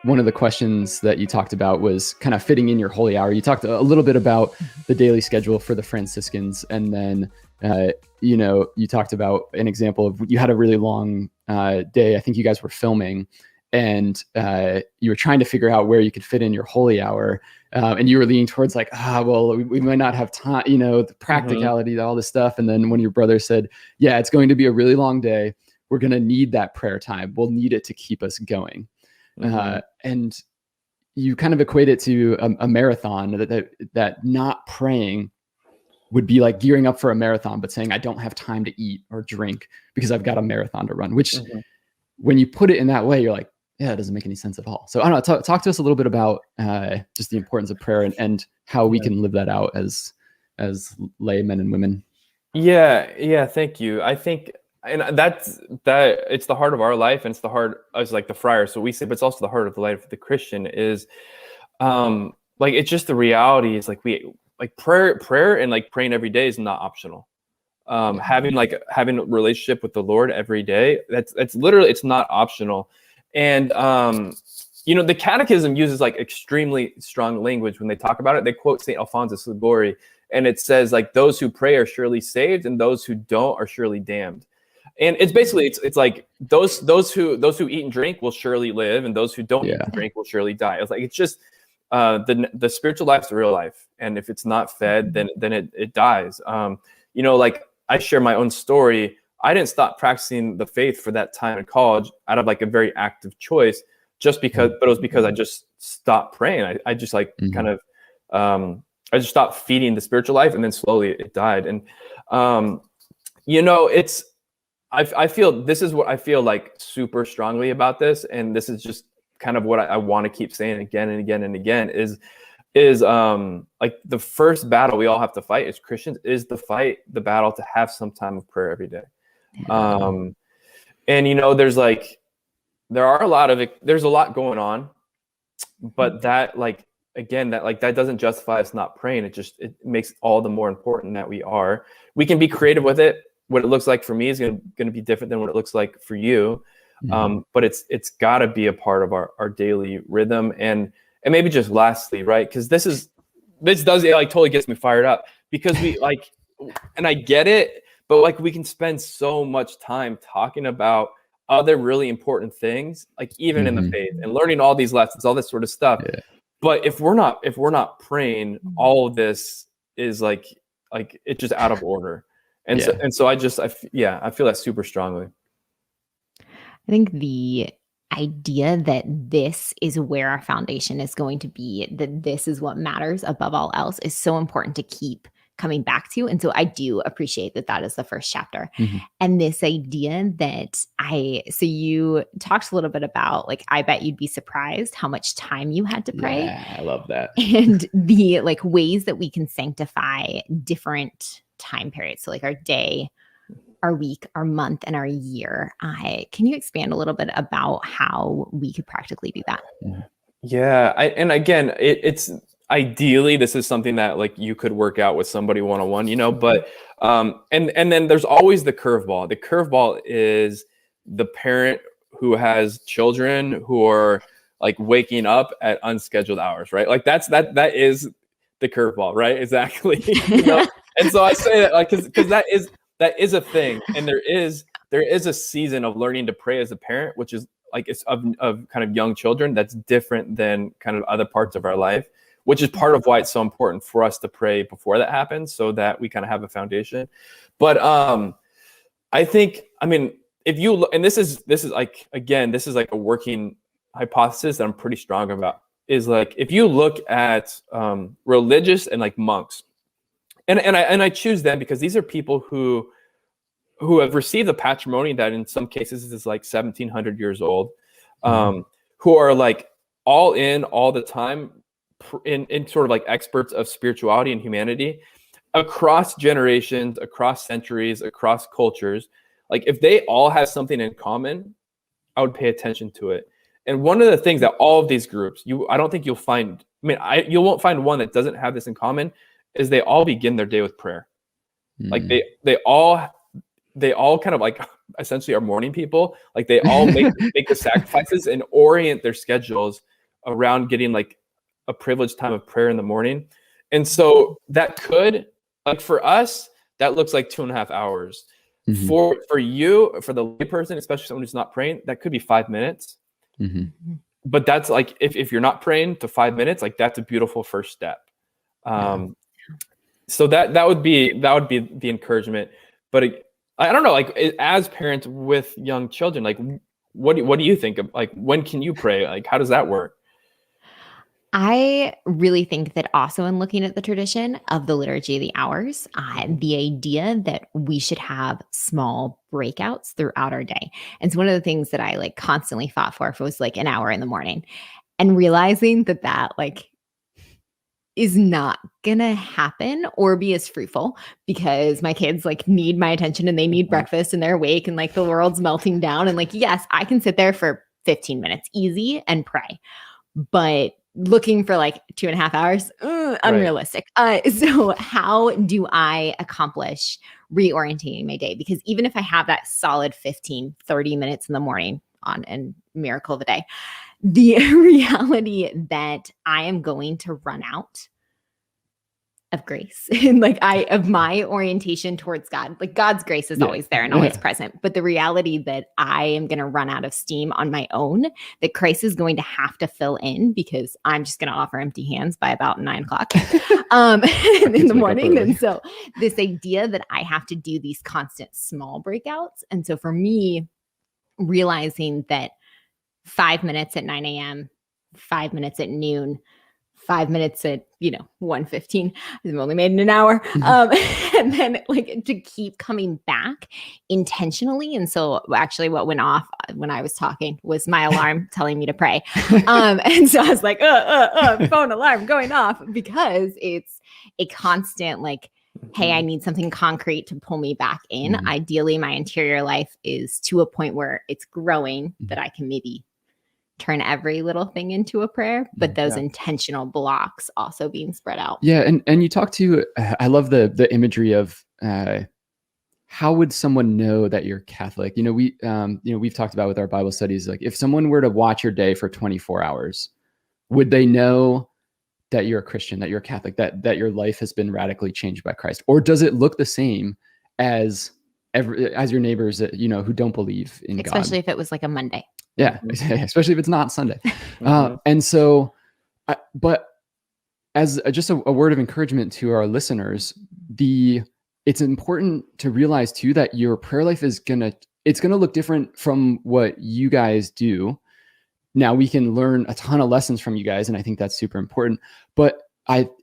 One of the questions that you talked about was kind of fitting in your holy hour. You talked a little bit about the daily schedule for the Franciscans, and then you talked about an example of you had a really long day. I think you guys were filming, and you were trying to figure out where you could fit in your holy hour, and you were leaning towards like, well, we might not have time, the practicality, all this stuff. And then one of your brothers said, yeah, it's going to be a really long day. We're going to need that prayer time. We'll need it to keep us going. And you kind of equate it to a marathon, that not praying would be like gearing up for a marathon, but saying, I don't have time to eat or drink because I've got a marathon to run, which when you put it in that way, you're like, yeah, it doesn't make any sense at all. So I don't know, talk to us a little bit about just the importance of prayer and how we can live that out as laymen and women. Yeah. Thank you. I think, and that it's the heart of our life, and it's the heart as like the friar. So we say, but it's also the heart of the life of the Christian is, like, it's just the reality is like prayer and like praying every day is not optional. Having a relationship with the Lord every day, that's literally, it's not optional. And, the Catechism uses like extremely strong language when they talk about it. They quote St. Alphonsus Liguori, and it says like, those who pray are surely saved, and those who don't are surely damned. And it's basically, it's like those who eat and drink will surely live, and those who don't eat and drink will surely die. It's like, it's just the spiritual life's the real life, and if it's not fed, then it dies. Like I share my own story. I didn't stop practicing the faith for that time in college out of like a very active choice, but it was because I just stopped praying. I just like kind of I just stopped feeding the spiritual life, and then slowly it died. And I feel this is what I feel like super strongly about this, and this is just kind of what I want to keep saying again and again and again is like the first battle we all have to fight as Christians is the battle to have some time of prayer every day. And there's a lot going on, but that like, again, that doesn't justify us not praying. It makes all the more important that we can be creative with it. What it looks like for me is going to be different than what it looks like for you. But it's got to be a part of our daily rhythm. And maybe just lastly, right? Because this does, it like totally gets me fired up, because we like, and I get it, but like we can spend so much time talking about other really important things, like even in the faith and learning all these lessons, all this sort of stuff. Yeah. But if we're not praying, all of this is like it's just out of order. And so I feel that super strongly. I think the idea that this is where our foundation is going to be, that this is what matters above all else, is so important to keep coming back to. And so I do appreciate that is the first chapter. And this idea that so you talked a little bit about, like, I bet you'd be surprised how much time you had to pray. Yeah, I love that. And the like ways that we can sanctify different time periods. So like our day, our week, our month, and our year. Can you expand a little bit about how we could practically do that? Yeah. And again, it's ideally, this is something that like you could work out with somebody one-on-one, but, and then there's always the curveball. The curveball is the parent who has children who are like waking up at unscheduled hours, right? Like that is the curveball, right? Exactly. And so I say that like, cause that is a thing. And there is a season of learning to pray as a parent, which is like, it's of kind of young children. That's different than kind of other parts of our life, which is part of why it's so important for us to pray before that happens, so that we kind of have a foundation. But I think, if you look, and this is like, again, this is like a working hypothesis that I'm pretty strong about, is like, if you look at religious and like monks, and I choose them because these are people who have received a patrimony that in some cases is like 1,700 years old, who are like all in all the time, in sort of like experts of spirituality and humanity across generations, across centuries, across cultures. Like if they all have something in common, I would pay attention to it. And one of the things that all of these groups, I don't think you'll find, you won't find one that doesn't have this in common, is they all begin their day with prayer. Like they all kind of like essentially are morning people. Like they all make the sacrifices and orient their schedules around getting like a privileged time of prayer in the morning. And so that could, like for us, that looks like 2.5 hours. Mm-hmm. For you, for the layperson, especially someone who's not praying, that could be 5 minutes. Mm-hmm. But that's like, if you're not praying to 5 minutes, like that's a beautiful first step. So that would be the encouragement. But I don't know, like as parents with young children, like what do you think of, like, when can you pray? Like, how does that work? I really think that also in looking at the tradition of the Liturgy of the Hours, the idea that we should have small breakouts throughout our day. And it's one of the things that I like constantly fought for was like an hour in the morning, and realizing that like is not gonna happen or be as fruitful because my kids like need my attention and they need breakfast and they're awake and like the world's melting down. And like, yes, I can sit there for 15 minutes easy and pray, but looking for like 2.5 hours, unrealistic. So how do I accomplish reorientating my day? Because even if I have that solid 15, 30 minutes in the morning on a miracle of a day, the reality that I am going to run out of grace and like of my orientation towards God, like God's grace is always there and always present. But the reality that I am going to run out of steam on my own, that Christ is going to have to fill in because I'm just going to offer empty hands by about 9 o'clock in the morning. And so this idea that I have to do these constant small breakouts. And so for me, realizing that 5 minutes at 9 a.m., 5 minutes at noon, 5 minutes at 1:15. I've only made it an hour. And then like to keep coming back intentionally. And so actually what went off when I was talking was my alarm telling me to pray. And so I was like, phone alarm going off, because it's a constant like, hey, I need something concrete to pull me back in. Mm-hmm. Ideally, my interior life is to a point where it's growing that I can maybe turn every little thing into a prayer, but those intentional blocks also being spread out. Yeah. And you talk to, I love the imagery of how would someone know that you're Catholic? We've talked about with our Bible studies, like if someone were to watch your day for 24 hours, would they know that you're a Christian, that you're a Catholic, that your life has been radically changed by Christ? Or does it look the same as your neighbors that, who don't believe in God? Especially if it was like a Monday. Yeah, especially if it's not Sunday. And so, but as just a word of encouragement to our listeners, it's important to realize too that your prayer life it's gonna look different from what you guys do. Now we can learn a ton of lessons from you guys, and I think that's super important. But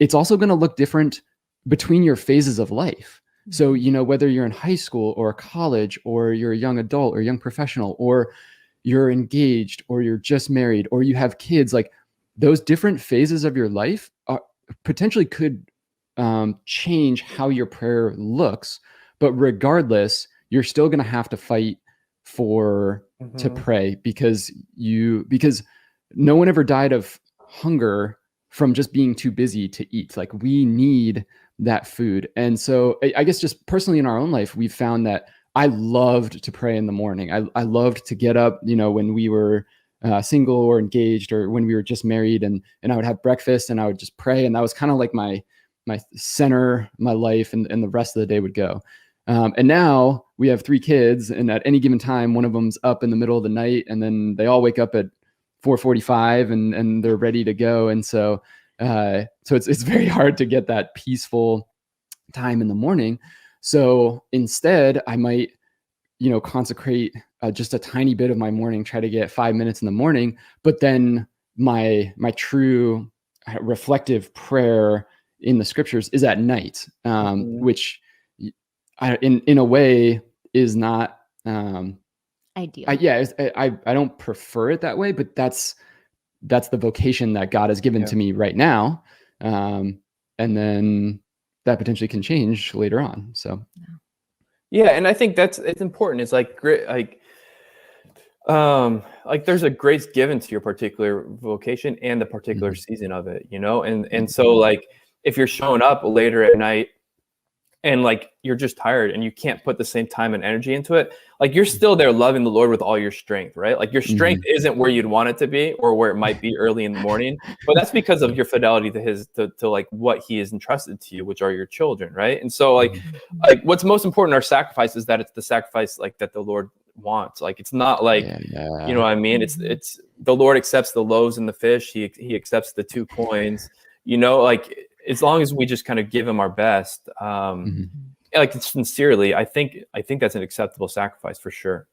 it's also going to look different between your phases of life. So, whether you're in high school or college, or you're a young adult or young professional, or you're engaged, or you're just married, or you have kids, like those different phases of your life potentially could change how your prayer looks. But regardless, you're still going to have to fight to pray, because no one ever died of hunger from just being too busy to eat. Like we need that food. And so I guess just personally in our own life, we've found that I loved to pray in the morning. I loved to get up, when we were single or engaged, or when we were just married, and I would have breakfast and I would just pray. And that was kind of like my center, my life, and the rest of the day would go. And now we have 3 kids, and at any given time, one of them's up in the middle of the night, and then they all wake up at 4:45 and they're ready to go. And so it's very hard to get that peaceful time in the morning. So instead, I might, consecrate just a tiny bit of my morning, try to get 5 minutes in the morning, but then my true reflective prayer in the scriptures is at night, which in a way is not ideal. I don't prefer it that way, but that's the vocation that God has given to me right now. And then that potentially can change later on. So yeah, and I think it's important. It's like great, like there's a grace given to your particular vocation and the particular season of it, and so like if you're showing up later at night and like you're just tired and you can't put the same time and energy into it, like you're still there loving the Lord with all your strength, right? Like your strength isn't where you'd want it to be or where it might be early in the morning, but that's because of your fidelity to like what he has entrusted to you, which are your children, right? And so like what's most important in our sacrifice is that it's the sacrifice like that the Lord wants. Like it's not like you know what I mean? It's the Lord accepts the loaves and the fish. He accepts the 2 coins. You know, like as long as we just kind of give him our best, like sincerely, I think that's an acceptable sacrifice for sure.